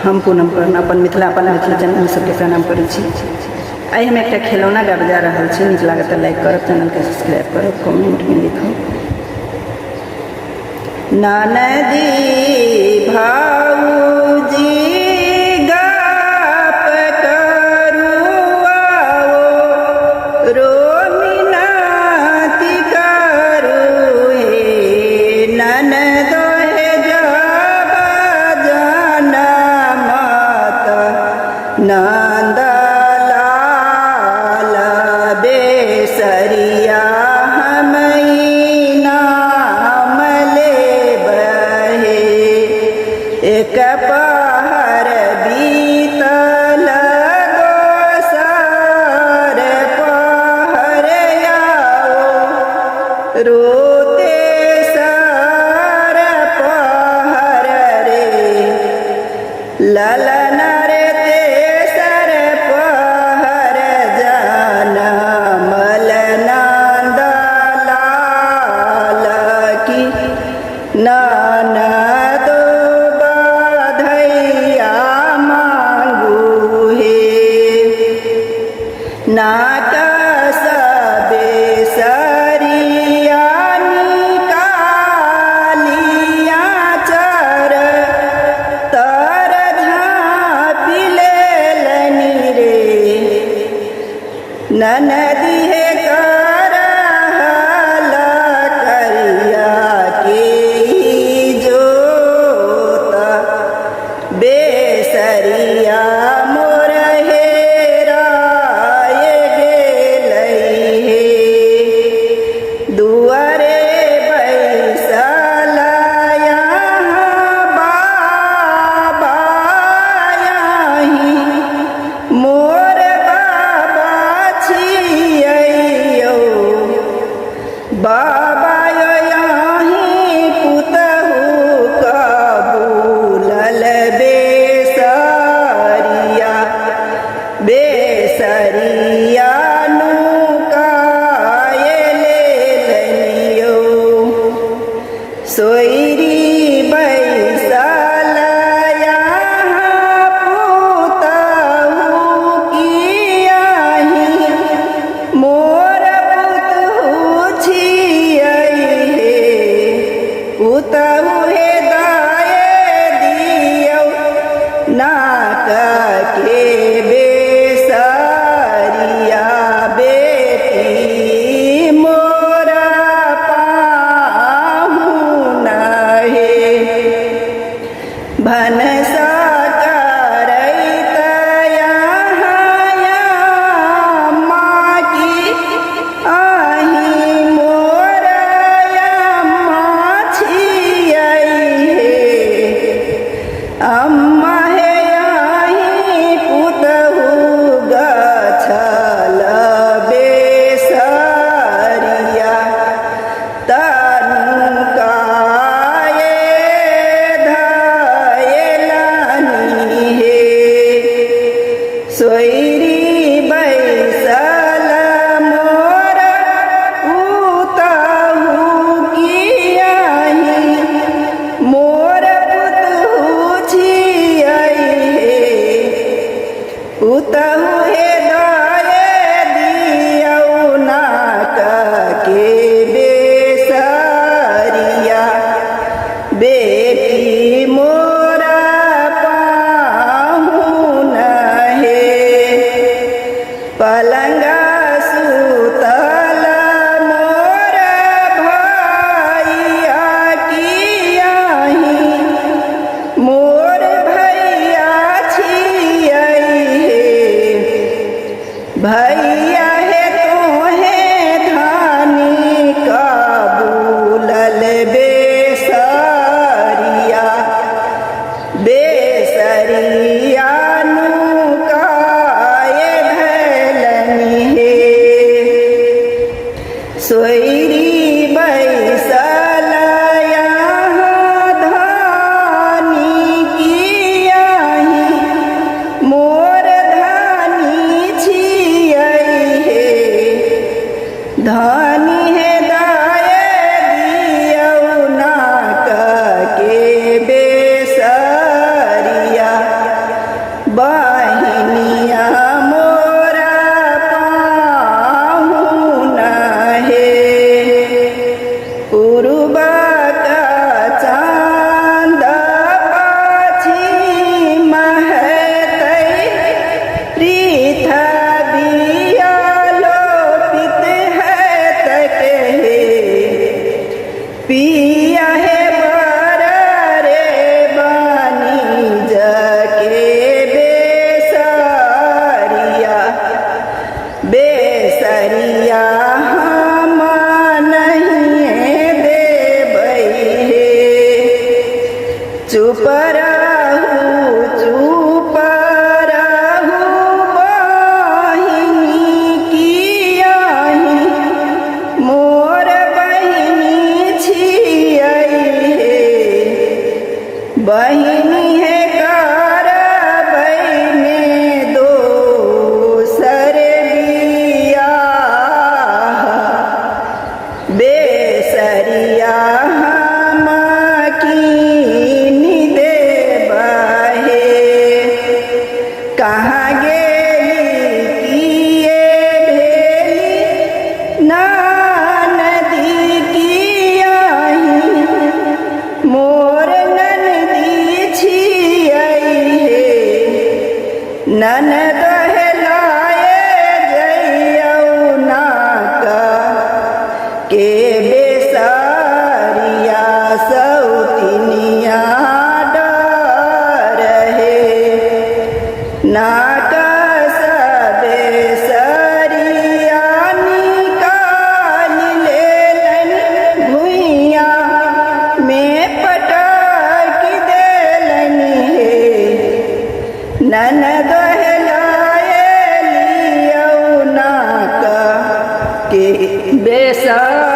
हम पूनम करण अपन मिथिला चैनल सबके प्रणाम करै छी। आई हम एक खिलौना गाबि जा रहा छी, नीक लागत लाइक करब, चैनल के सब्सक्राइब करब, कमेंट में लिखब। ननदी भाऊजी गाप करुआओ, रोमिनाती करू हे ननदो हे जब जनमत नंदलाल बेसरिया हमई नाम लेबहे। एक पहर बीतल गोसार पहर आओ, रोते सार पहर रे ललन रे तेसर पहर जनमल नंदलाल की ननदो बधैया मांगू हे। नाकस बेसरिया निकालिया चर तर झाँपी लेलनी रे ननदी हे करहल करिया के जोत बेसरिया मोर हेराय गेलै हे। दुआरे बैसल यहाँ बाबा यहीं मोर बाबा छियौ, बाबा यहीं पुतहु कबूलल बेसरिया बेसरिया नुकाय लेलियो। सोयरी बैसल यहाँ पुतहु कियाहीं मोर पुतहु छियै हे। पुतहु हे दाय दियौ नाक के बेसरिया बेटी मोर पाहुन हे। भनसा करैत यहाँ माँ की आही मोर अम्मा छियै हे। अम्मा हे आही पुतहु गछल बेसरिया तनुकाय धयलनी हे। सोयरी बैसल मोर पुतहु कियाहीं मोर पुतहु छियै हे। पुतहु हे दाय दियौ नाक के बेसरिया बेटी मोर पाहुन हे। पलंगा सुतल मोर भैया कियाहीं मोर भैया छियै हे। भैया हे तोहे धानी कबूलल बेसरिया बेसरिया नुकाय धैलनी हे। सोयरी बैसल यहाँ धानी कियाहीं मोर धानी छियै हे। धानी हे दाय दियौ नाक के बेसरिया बेसरिया हम नहीं देबै हे चुप चुप रहू बहिनी कियाही मोर बहिनी छियै हे बहिनी है करबै में दोसर बियाह बेसरिया हम कीन देबै हे कहाँ गेली किए भेली ननदी कियाही मोर ननदी छियै हे ननद हेलाए जइयौ नाक के बेसरिया सौतिनिया डर हे नाक बेसरिया निकाल लेलन भुइया में पटक देलन हे ननद हेलाए लियौ नाक के बेसरिया